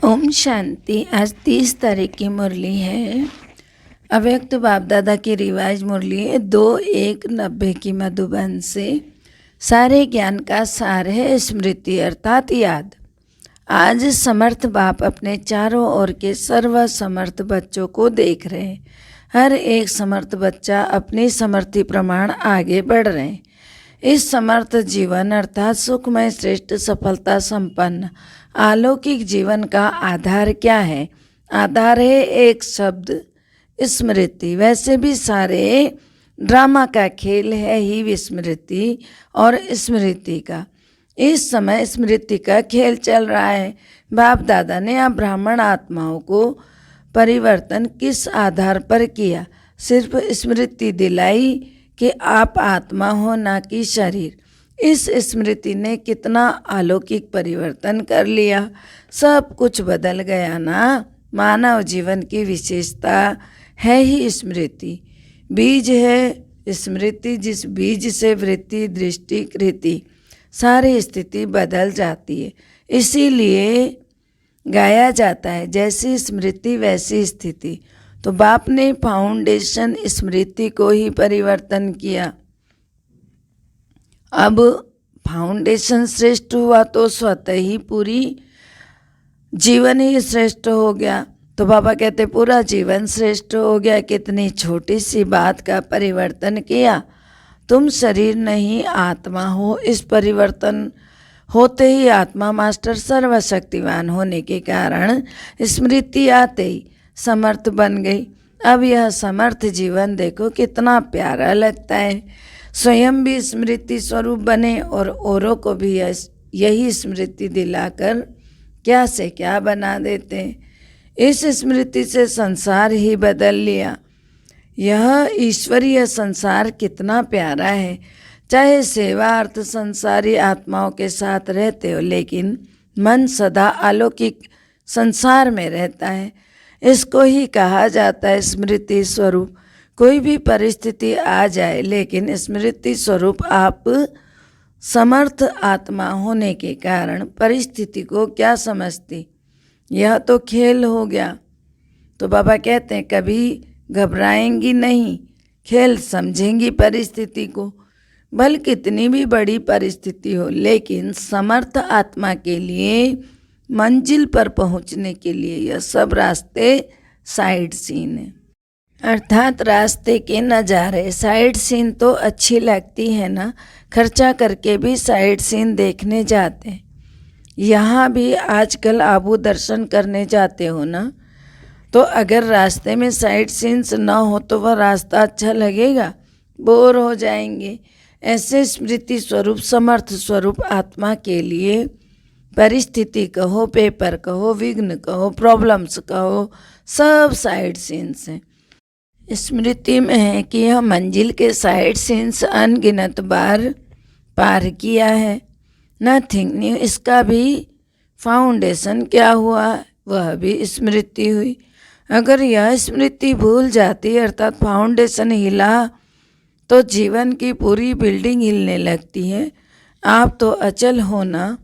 ओम शांति। आज 30 तारीख की मुरली है। अव्यक्त बाप दादा की रिवाज मुरली है 2-1-90 की मधुबन से। सारे ज्ञान का सार है स्मृति अर्थात याद। आज समर्थ बाप अपने चारों ओर के सर्व समर्थ बच्चों को देख रहे हैं। हर एक समर्थ बच्चा अपनी समर्थी प्रमाण आगे बढ़ रहे हैं। इस समर्थ जीवन अर्थात सुखमय श्रेष्ठ सफलता संपन्न अलौकिक जीवन का आधार क्या है? आधार है एक शब्द स्मृति। वैसे भी सारे ड्रामा का खेल है ही विस्मृति और स्मृति का। इस समय स्मृति का खेल चल रहा है। बाप दादा ने आप ब्राह्मण आत्माओं को परिवर्तन किस आधार पर किया? सिर्फ स्मृति दिलाई कि आप आत्मा हो ना कि शरीर। इस स्मृति ने कितना अलौकिक परिवर्तन कर लिया। सब कुछ बदल गया ना। मानव जीवन की विशेषता है ही स्मृति। बीज है स्मृति, जिस बीज से वृत्ति दृष्टि कृति सारी स्थिति बदल जाती है। इसीलिए गाया जाता है जैसी स्मृति वैसी स्थिति। तो बाप ने फाउंडेशन स्मृति को ही परिवर्तन किया। अब फाउंडेशन श्रेष्ठ हुआ तो स्वतः ही पूरी जीवन ही श्रेष्ठ हो गया। तो बाबा कहते पूरा जीवन श्रेष्ठ हो गया। कितनी छोटी सी बात का परिवर्तन किया। तुम शरीर नहीं आत्मा हो। इस परिवर्तन होते ही आत्मा मास्टर सर्वशक्तिवान होने के कारण स्मृति आते ही समर्थ बन गई। अब यह समर्थ जीवन देखो कितना प्यारा लगता है। स्वयं भी स्मृति स्वरूप बने और औरों को भी यही स्मृति दिलाकर क्या से क्या बना देते हैं। इस स्मृति से संसार ही बदल लिया। यह ईश्वरीय संसार कितना प्यारा है। चाहे सेवा अर्थ संसारी आत्माओं के साथ रहते हो, लेकिन मन सदा अलौकिक संसार में रहता है। इसको ही कहा जाता है स्मृति स्वरूप। कोई भी परिस्थिति आ जाए, लेकिन स्मृति स्वरूप आप समर्थ आत्मा होने के कारण परिस्थिति को क्या समझती? यह तो खेल हो गया। तो बाबा कहते हैं कभी घबराएंगी नहीं, खेल समझेंगी परिस्थिति को। भले कितनी भी बड़ी परिस्थिति हो, लेकिन समर्थ आत्मा के लिए मंजिल पर पहुंचने के लिए यह सब रास्ते साइड सीन है। अर्थात रास्ते के नज़ारे। साइड सीन तो अच्छी लगती है ना, खर्चा करके भी साइड सीन देखने जाते हैं। यहाँ भी आजकल आबू दर्शन करने जाते हो ना, तो अगर रास्ते में साइड सीन्स ना हो तो वह रास्ता अच्छा लगेगा? बोर हो जाएंगे। ऐसे स्मृति स्वरूप समर्थ स्वरूप आत्मा के लिए परिस्थिति कहो, पेपर कहो, विघ्न कहो, प्रॉब्लम्स कहो, सब साइड सीन्स हैं। स्मृति में है कि यह मंजिल के साइड सीन्स अनगिनत बार पार किया है। Nothing new. इसका भी फाउंडेशन क्या हुआ? वह भी स्मृति हुई। अगर यह स्मृति भूल जाती अर्थात फाउंडेशन हिला तो जीवन की पूरी बिल्डिंग हिलने लगती है। आप तो अचल हो ना।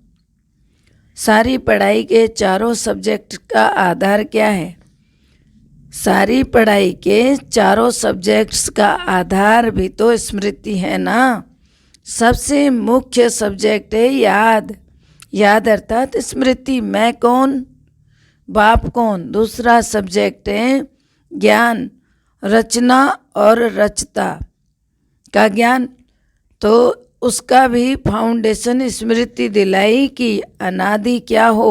सारी पढ़ाई के चारों सब्जेक्ट का आधार क्या है? सारी पढ़ाई के चारों सब्जेक्ट्स का आधार भी तो स्मृति है ना। सबसे मुख्य सब्जेक्ट है याद। याद अर्थात स्मृति। मैं कौन, बाप कौन। दूसरा सब्जेक्ट है ज्ञान, रचना और रचता का ज्ञान। तो उसका भी फाउंडेशन स्मृति दिलाई कि अनादि क्या हो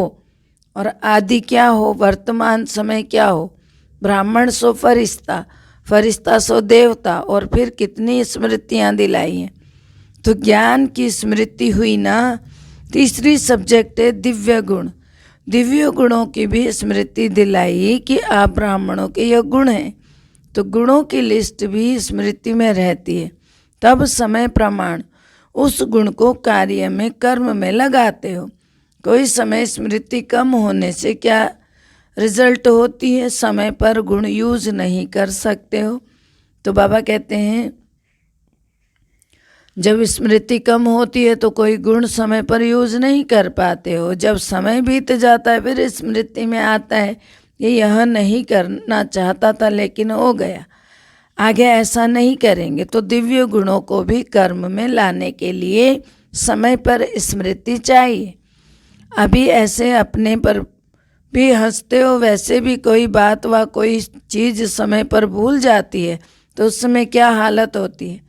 और आदि क्या हो, वर्तमान समय क्या हो। ब्राह्मण सो फरिश्ता, फरिश्ता सो देवता, और फिर कितनी स्मृतियाँ दिलाई हैं। तो ज्ञान की स्मृति हुई ना। तीसरी सब्जेक्ट है दिव्य गुण। दिव्य गुणों की भी स्मृति दिलाई कि आप ब्राह्मणों के यह गुण हैं। तो गुणों की लिस्ट भी स्मृति में रहती है। तब समय प्रमाण उस गुण को कार्य में कर्म में लगाते हो। कोई समय स्मृति कम होने से क्या रिजल्ट होती है? समय पर गुण यूज नहीं कर सकते हो। तो बाबा कहते हैं जब स्मृति कम होती है तो कोई गुण समय पर यूज नहीं कर पाते हो, जब समय बीत जाता है फिर स्मृति में आता है कि यह नहीं करना चाहता था लेकिन हो गया, आगे ऐसा नहीं करेंगे। तो दिव्य गुणों को भी कर्म में लाने के लिए समय पर स्मृति चाहिए। अभी ऐसे अपने पर भी हंसते हो, वैसे भी कोई बात व कोई चीज़ समय पर भूल जाती है तो उस समय क्या हालत होती है।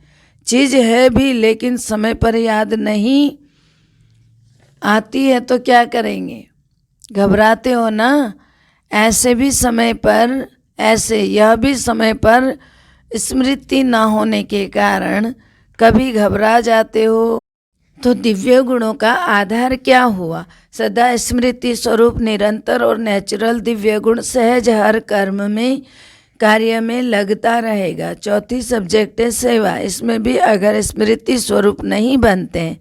चीज़ है भी लेकिन समय पर याद नहीं आती है तो क्या करेंगे, घबराते हो ना। ऐसे भी समय पर, ऐसे यह भी समय पर स्मृति ना होने के कारण कभी घबरा जाते हो। तो दिव्य गुणों का आधार क्या हुआ? सदा स्मृति स्वरूप निरंतर और नेचुरल दिव्य गुण सहज हर कर्म में, कार्य में लगता रहेगा। चौथी सब्जेक्ट है सेवा। इसमें भी अगर स्मृति स्वरूप नहीं बनते हैं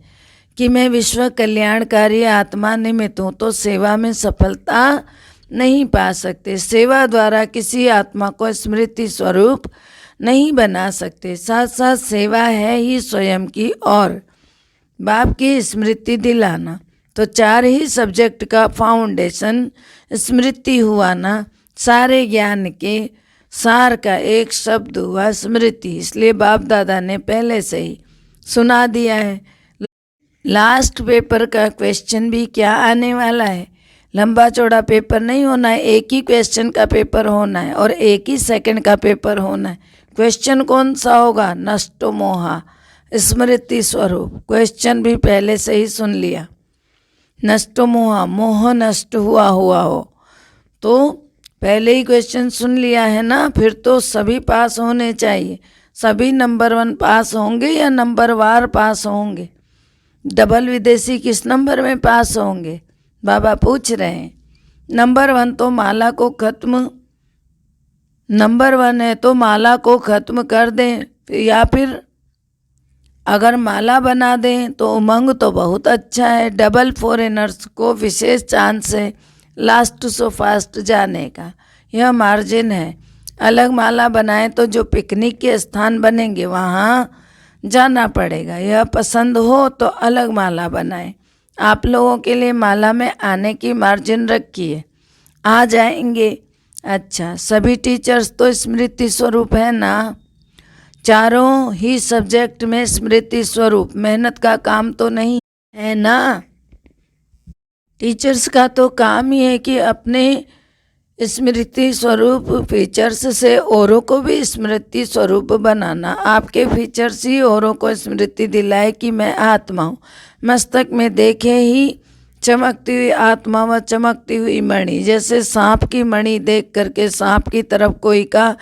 कि मैं विश्व कल्याणकारी आत्मा निमित्त हूँ तो सेवा में सफलता नहीं पा सकते। सेवा द्वारा किसी आत्मा को स्मृति स्वरूप नहीं बना सकते। साथ साथ सेवा है ही स्वयं की और बाप की स्मृति दिलाना। तो 4 ही सब्जेक्ट का फाउंडेशन स्मृति हुआ ना। सारे ज्ञान के सार का एक शब्द हुआ स्मृति। इसलिए बाप दादा ने पहले से ही सुना दिया है। लास्ट पेपर का क्वेश्चन भी क्या आने वाला है, लंबा चौड़ा पेपर नहीं होना है, एक ही क्वेश्चन का पेपर होना है और एक ही सेकंड का पेपर होना है। क्वेश्चन कौन सा होगा? नष्टो मोहा, स्मृति स्वरूप। क्वेश्चन भी पहले से ही सुन लिया। नष्टो मोहा, मोह नष्ट हुआ हो तो पहले ही क्वेश्चन सुन लिया है ना, फिर तो सभी पास होने चाहिए। सभी नंबर 1 पास होंगे या नंबर वार पास होंगे? डबल विदेशी किस नंबर में पास होंगे? बाबा पूछ रहे हैं। नंबर 1 तो माला को खत्म, नंबर 1 है तो माला को ख़त्म कर दें, या फिर अगर माला बना दें तो उमंग तो बहुत अच्छा है। डबल फॉरेनर्स को विशेष चांस है लास्ट सो फास्ट जाने का, यह मार्जिन है। अलग माला बनाएं तो जो पिकनिक के स्थान बनेंगे वहाँ जाना पड़ेगा। यह पसंद हो तो अलग माला बनाएं। आप लोगों के लिए माला में आने की मार्जिन रखिए, आ जाएंगे। अच्छा, सभी टीचर्स तो स्मृति स्वरूप है ना। चारों ही सब्जेक्ट में स्मृति स्वरूप। मेहनत का काम तो नहीं है ना। टीचर्स का तो काम ही है कि अपने स्मृति स्वरूप फीचर्स से औरों को भी स्मृति स्वरूप बनाना। आपके फीचर्स ही औरों को स्मृति दिलाए कि मैं आत्मा हूँ। मस्तक में देखे ही चमकती हुई आत्मा व चमकती हुई मणि। जैसे सांप की मणि देख करके सांप की तरफ कोई का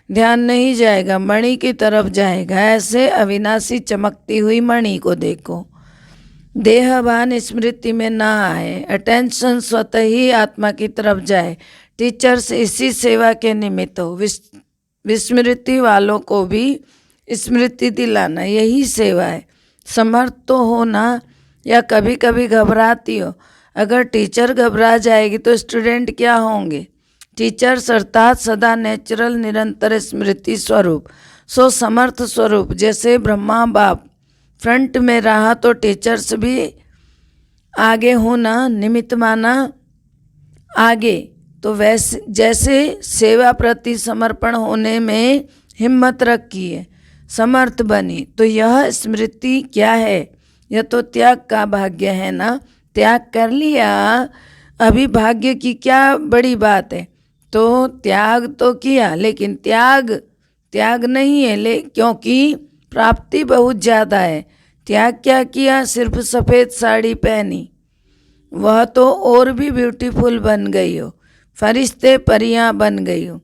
ध्यान नहीं जाएगा, मणि की तरफ जाएगा। ऐसे अविनाशी चमकती हुई मणि को देखो। देहभान स्मृति में ना आए, अटेंशन स्वतः ही आत्मा की तरफ जाए। टीचर्स इसी सेवा के निमित्त हो। विस्मृति वालों को भी स्मृति दिलाना, यही सेवा है। समर्थ तो हो ना, या कभी कभी घबराती हो। अगर टीचर घबरा जाएगी तो स्टूडेंट क्या होंगे? टीचर्स अर्थात सदा नेचुरल निरंतर स्मृति स्वरूप, सो समर्थ स्वरूप। जैसे ब्रह्मा बाप फ्रंट में रहा तो टीचर्स भी आगे होना, निमित्त माना आगे। तो वैसे जैसे सेवा प्रति समर्पण होने में हिम्मत रखी है, समर्थ बनी, तो यह स्मृति क्या है? यह तो त्याग का भाग्य है ना। त्याग कर लिया, अभी भाग्य की क्या बड़ी बात है। तो त्याग तो किया, लेकिन त्याग नहीं है क्योंकि प्राप्ति बहुत ज़्यादा है। त्याग क्या किया? सिर्फ सफ़ेद साड़ी पहनी, वह तो और भी ब्यूटीफुल बन गई हो, फरिश्ते परियां बन गई हो।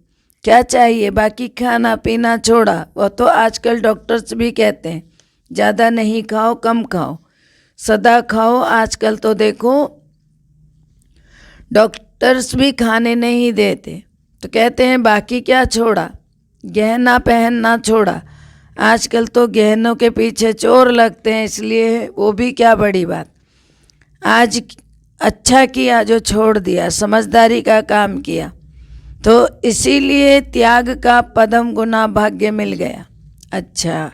क्या चाहिए? बाकी खाना पीना छोड़ा। वह तो आजकल डॉक्टर्स भी कहते हैं ज़्यादा नहीं खाओ, कम खाओ, सदा खाओ। आजकल तो देखो डॉक्टर्स भी खाने नहीं देते, तो कहते हैं बाकी क्या छोड़ा? गहना पहनना छोड़ा। आजकल तो गहनों के पीछे चोर लगते हैं, इसलिए वो भी क्या बड़ी बात। आज अच्छा किया जो छोड़ दिया, समझदारी का काम किया, तो इसीलिए त्याग का पदम गुना भाग्य मिल गया। अच्छा,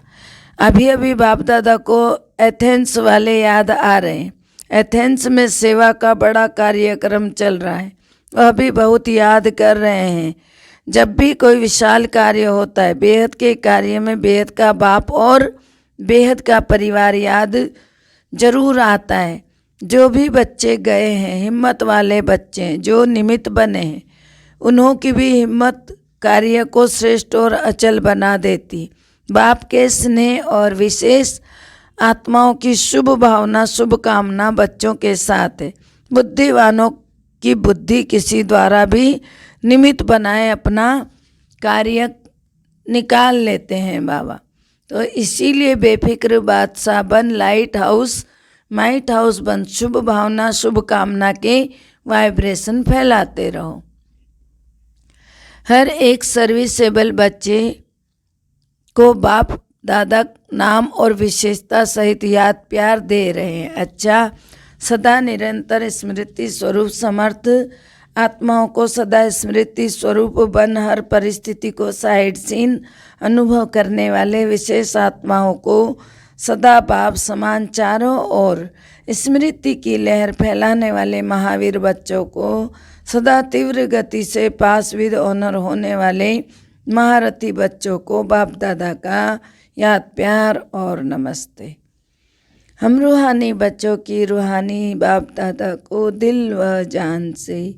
अभी अभी बाप दादा को एथेंस वाले याद आ रहे हैं। एथेंस में सेवा का बड़ा कार्यक्रम चल रहा है, वह भी बहुत याद कर रहे हैं। जब भी कोई विशाल कार्य होता है, बेहद के कार्य में बेहद का बाप और बेहद का परिवार याद जरूर आता है। जो भी बच्चे गए हैं, हिम्मत वाले बच्चे जो निमित्त बने हैं, उन्हों की भी हिम्मत कार्य को श्रेष्ठ और अचल बना देती। बाप के स्नेह और विशेष आत्माओं की शुभ भावना, शुभ कामना बच्चों के साथ है। बुद्धिवानों की बुद्धि किसी द्वारा भी निमित्त बनाए अपना कार्य निकाल लेते हैं बाबा। तो इसीलिए बेफिक्र बादशाह बन, लाइट हाउस माइट हाउस बन, शुभ भावना शुभ कामना के वाइब्रेशन फैलाते रहो। हर एक सर्विसेबल बच्चे को बाप दादा नाम और विशेषता सहित याद प्यार दे रहे हैं। अच्छा, सदा निरंतर स्मृति स्वरूप समर्थ आत्माओं को सदा स्मृति स्वरूप बन, हर परिस्थिति को साइड सीन अनुभव करने वाले विशेष आत्माओं को सदा बाप समान चारों ओर स्मृति की लहर फैलाने वाले महावीर बच्चों को सदा तीव्र गति से पास विद ऑनर होने वाले महारथी बच्चों को बाप दादा का याद प्यार और नमस्ते। हम रूहानी बच्चों की रूहानी बाप दादा को दिल व जान से,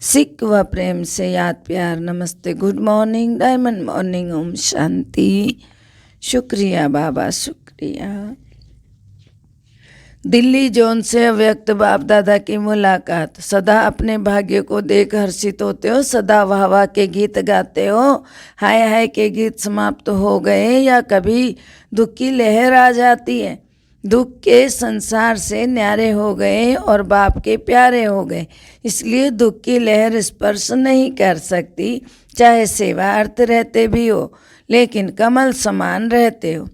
सिक व प्रेम से याद प्यार नमस्ते। Good morning, diamond morning, Om Shanti. शुक्रिया बाबा, शुक्रिया। दिल्ली जोन से अव्यक्त बाप दादा की मुलाकात। सदा अपने भाग्य को देख हर्षित होते हो, सदा वाह वाह के गीत गाते हो। हाय हाय के गीत समाप्त हो गए या कभी दुख की लहर आ जाती है। दुख के संसार से न्यारे हो गए और बाप के प्यारे हो गए, इसलिए दुख की लहर स्पर्श नहीं कर सकती। चाहे सेवा अर्थ रहते भी हो, लेकिन कमल समान रहते हो।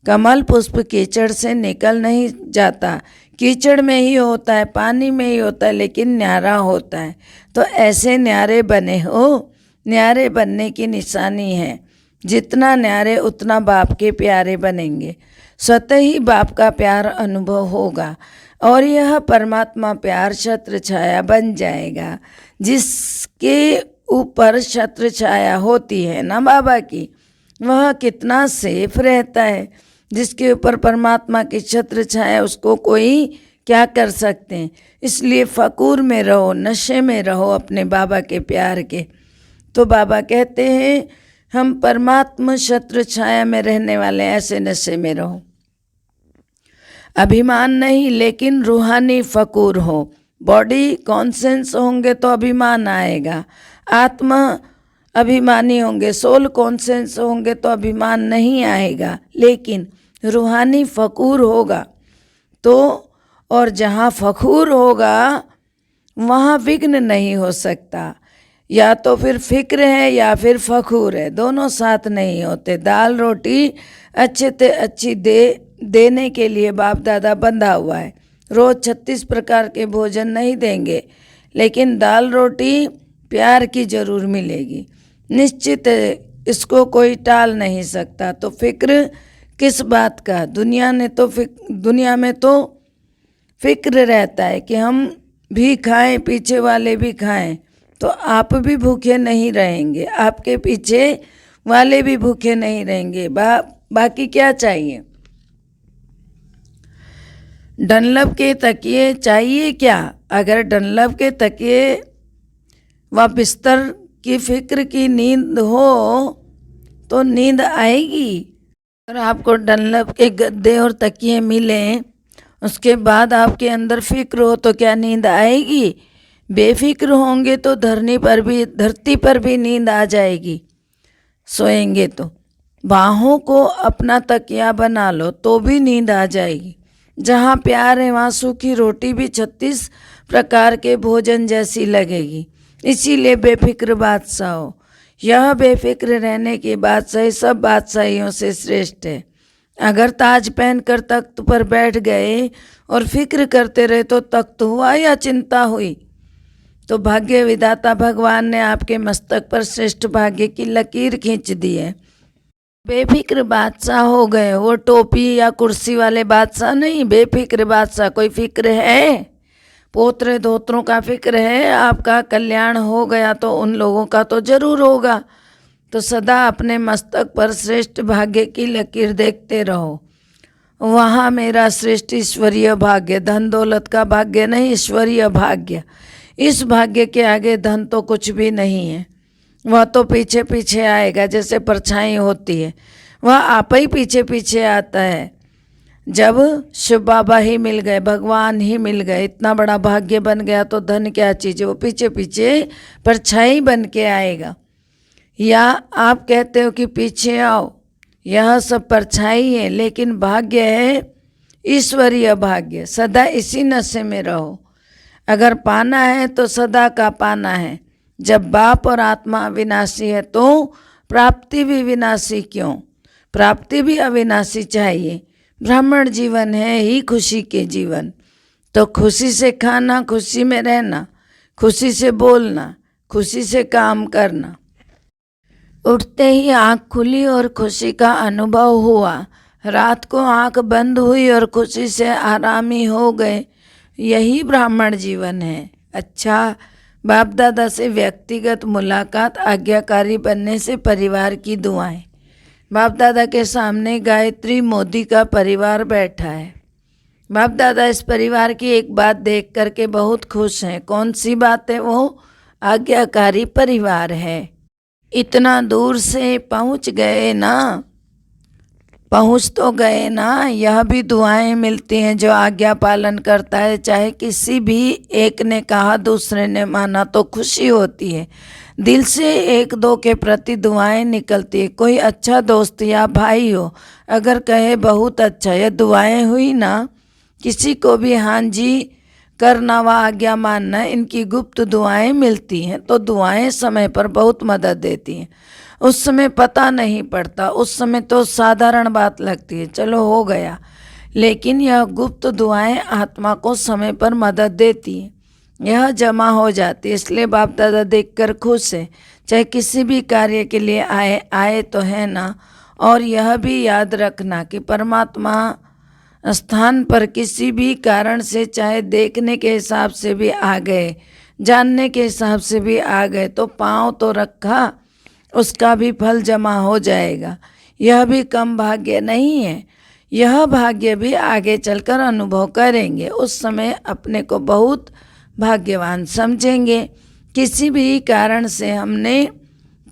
कमल पुष्प कीचड़ से निकल नहीं जाता, कीचड़ में ही होता है, पानी में ही होता है, लेकिन न्यारा होता है। तो ऐसे न्यारे बने हो, न्यारे बनने की निशानी है। जितना न्यारे उतना बाप के प्यारे बनेंगे, स्वतः ही बाप का प्यार अनुभव होगा और यह परमात्मा प्यार छत्र छाया बन जाएगा। जिसके ऊपर छत्र छाया होती है ना बाबा की, वह कितना सेफ रहता है। जिसके ऊपर परमात्मा की छत्र छाया, उसको कोई क्या कर सकते हैं। इसलिए फकूर में रहो, नशे में रहो अपने बाबा के प्यार के। तो बाबा कहते हैं हम परमात्मा छत्र छाया में रहने वाले, ऐसे नशे में रहो। अभिमान नहीं, लेकिन रूहानी फकूर हो। बॉडी कॉन्सेंस होंगे तो अभिमान आएगा। आत्मा अभिमानी होंगे, सोल कॉन्सेंस होंगे तो अभिमान नहीं आएगा, लेकिन रूहानी फकूर होगा तो। और जहाँ फखूर होगा वहाँ विघ्न नहीं हो सकता। या तो फिर फिक्र है या फिर फखूर है, दोनों साथ नहीं होते। दाल रोटी अच्छे से अच्छी देने के लिए बाप दादा बंधा हुआ है। रोज़ 36 प्रकार के भोजन नहीं देंगे, लेकिन दाल रोटी प्यार की जरूर मिलेगी, निश्चित है, इसको कोई टाल नहीं सकता। तो फिक्र किस बात का? दुनिया में तो फिक्र रहता है कि हम भी खाएं, पीछे वाले भी खाएं, तो आप भी भूखे नहीं रहेंगे, आपके पीछे वाले भी भूखे नहीं रहेंगे। बाकी क्या चाहिए? डनलप के तकिए चाहिए क्या? अगर डनलप के तकिए व बिस्तर की फिक्र की नींद हो तो नींद आएगी। अगर आपको डनलप के गद्दे और तकिए मिलें, उसके बाद आपके अंदर फिक्र हो तो क्या नींद आएगी? बेफिक्र होंगे तो धरती पर भी नींद आ जाएगी। सोएंगे तो बाहों को अपना तकिया बना लो तो भी नींद आ जाएगी। जहाँ प्यार है वहाँ सूखी रोटी भी 36 प्रकार के भोजन जैसी लगेगी। इसीलिए बेफिक्र बादशाह हो। यह बेफिक्र रहने की बादशाही सब बादशाहियों से श्रेष्ठ है। अगर ताज पहनकर तख्त पर बैठ गए और फिक्र करते रहे तो तख्त हुआ या चिंता हुई? तो भाग्य विधाता भगवान ने आपके मस्तक पर श्रेष्ठ भाग्य की लकीर खींच दी है। बेफिक्र बादशाह हो गए। वो टोपी या कुर्सी वाले बादशाह नहीं, बेफिक्र बादशाह। कोई फिक्र है? पोतरे धोत्रों का फिक्र है? आपका कल्याण हो गया तो उन लोगों का तो जरूर होगा। तो सदा अपने मस्तक पर श्रेष्ठ भाग्य की लकीर देखते रहो। वहाँ मेरा श्रेष्ठ ईश्वरीय भाग्य, धन दौलत का भाग्य नहीं, ईश्वरीय भाग्य। इस भाग्य के आगे धन तो कुछ भी नहीं है। वह तो पीछे पीछे आएगा, जैसे परछाई होती है, वह आप ही पीछे पीछे आता है। जब शिव बाबा ही मिल गए, भगवान ही मिल गए, इतना बड़ा भाग्य बन गया तो धन क्या चीज़ है? वो पीछे पीछे परछाई बन के आएगा। या आप कहते हो कि पीछे आओ, यह सब परछाई है, लेकिन भाग्य है ईश्वरीय भाग्य। सदा इसी नशे में रहो। अगर पाना है तो सदा का पाना है। जब बाप और आत्मा अविनाशी है तो प्राप्ति भी विनाशी क्यों? प्राप्ति भी अविनाशी चाहिए। ब्राह्मण जीवन है ही खुशी के जीवन। तो खुशी से खाना, खुशी में रहना, खुशी से बोलना, खुशी से काम करना। उठते ही आँख खुली और खुशी का अनुभव हुआ। रात को आँख बंद हुई और खुशी से आरामी हो गए। यही ब्राह्मण जीवन है। अच्छा, बाप दादा से व्यक्तिगत मुलाकात, आज्ञाकारी बनने से परिवार की दुआएं। बाप दादा के सामने गायत्री मोदी का परिवार बैठा है। बाप दादा इस परिवार की एक बात देख करके बहुत खुश हैं। कौन सी बात है वो? आज्ञाकारी परिवार है। इतना दूर से पहुंच गए ना, पहुंच तो गए ना। यह भी दुआएं मिलती हैं जो आज्ञा पालन करता है। चाहे किसी भी एक ने कहा दूसरे ने माना तो खुशी होती है। दिल से एक दो के प्रति दुआएं निकलती है। कोई अच्छा दोस्त या भाई हो, अगर कहे बहुत अच्छा, यह दुआएं हुई ना। किसी को भी हाँ जी करना व आज्ञा मानना, इनकी गुप्त दुआएं मिलती हैं। तो दुआएं समय पर बहुत मदद देती हैं। उस समय पता नहीं पड़ता, उस समय तो साधारण बात लगती है, चलो हो गया। लेकिन यह गुप्त दुआएं आत्मा को समय पर मदद देती हैं। यह जमा हो जाती है। इसलिए बाप दादा देखकर खुश है। चाहे किसी भी कार्य के लिए आए तो है ना। और यह भी याद रखना कि परमात्मा स्थान पर किसी भी कारण से, चाहे देखने के हिसाब से भी आ गए, जानने के हिसाब से भी आ गए, तो पाँव तो रखा, उसका भी फल जमा हो जाएगा। यह भी कम भाग्य नहीं है। यह भाग्य भी आगे चलकर अनुभव करेंगे। उस समय अपने को बहुत भाग्यवान समझेंगे। किसी भी कारण से हमने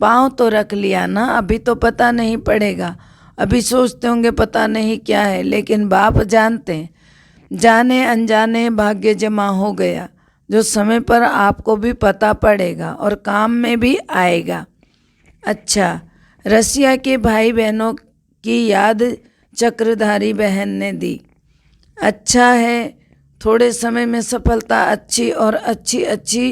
पाँव तो रख लिया ना, अभी तो पता नहीं पड़ेगा, अभी सोचते होंगे पता नहीं क्या है, लेकिन बाप जानते हैं। जाने अनजाने भाग्य जमा हो गया, जो समय पर आपको भी पता पड़ेगा और काम में भी आएगा। अच्छा, रसिया के भाई बहनों की याद चक्रधारी बहन ने दी। अच्छा है, थोड़े समय में सफलता अच्छी और अच्छी अच्छी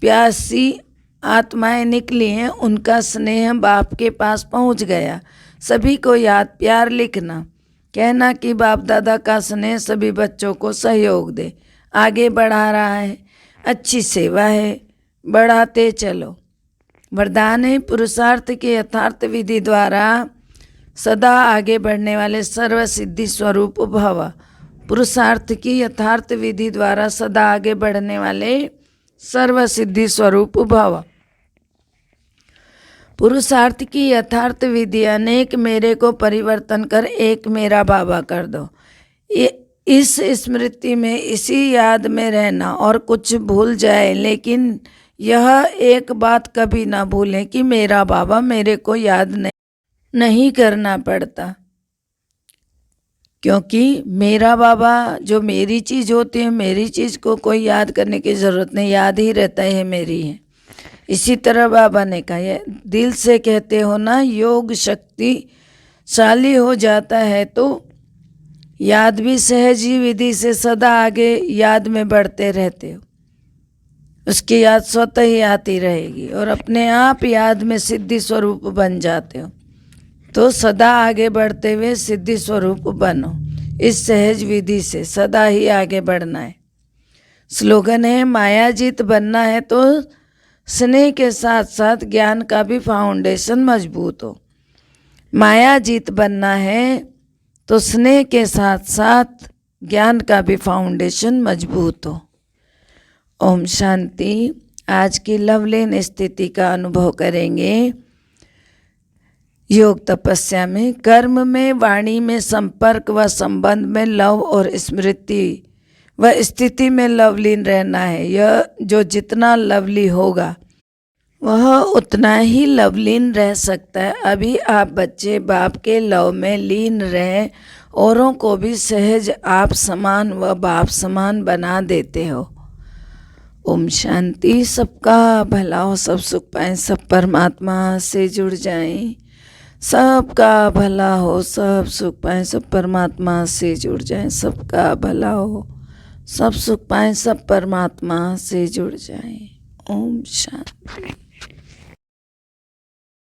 प्यासी आत्माएं निकली हैं। उनका स्नेह बाप के पास पहुंच गया। सभी को याद प्यार लिखना, कहना कि बाप दादा का स्नेह सभी बच्चों को सहयोग दे, आगे बढ़ा रहा है, अच्छी सेवा है, बढ़ाते चलो। वरदान है, पुरुषार्थ के यथार्थ विधि द्वारा सदा आगे बढ़ने वाले सर्व सिद्धि स्वरूप भव। पुरुषार्थ की यथार्थ विधि द्वारा सदा आगे बढ़ने वाले सर्व सिद्धि स्वरूप भव। पुरुषार्थ की यथार्थ विधि, अनेक मेरे को परिवर्तन कर एक मेरा बाबा कर दो। इस स्मृति में, इसी याद में रहना। और कुछ भूल जाए, लेकिन यह एक बात कभी ना भूलें कि मेरा बाबा मेरे को याद नहीं करना पड़ता। क्योंकि मेरा बाबा जो मेरी चीज़ होती है, मेरी चीज़ को कोई याद करने की ज़रूरत नहीं, याद ही रहता है मेरी है। इसी तरह बाबा ने कहा, ये दिल से कहते हो ना, योग शक्तिशाली हो जाता है तो याद भी सहज ही विधि से सदा आगे याद में बढ़ते रहते हो। उसकी याद स्वतः ही आती रहेगी और अपने आप याद में सिद्धि स्वरूप बन जाते हो। तो सदा आगे बढ़ते हुए सिद्धि स्वरूप बनो। इस सहज विधि से सदा ही आगे बढ़ना है। स्लोगन है, मायाजीत बनना है तो स्नेह के साथ साथ ज्ञान का भी फाउंडेशन मजबूत हो। माया जीत बनना है तो स्नेह के साथ साथ ज्ञान का भी फाउंडेशन मजबूत हो। ओम शांति। आज की लवलीन स्थिति का अनुभव करेंगे। योग तपस्या में, कर्म में, वाणी में, संपर्क व संबंध में लव और स्मृति व स्थिति में लवलीन रहना है। यह जो जितना लवली होगा वह उतना ही लवलीन रह सकता है। अभी आप बच्चे बाप के लव में लीन रहें, औरों को भी सहज आप समान व बाप समान बना देते हो। ओम शांति। सबका भला हो, सब सुख पाएं, सब परमात्मा से जुड़ जाएं। सबका भला हो, सब सुख पाएं, सब परमात्मा से जुड़ जाएं। सबका भला हो, सब सुख पाएं, सब परमात्मा से जुड़ जाएं। ओम शांति।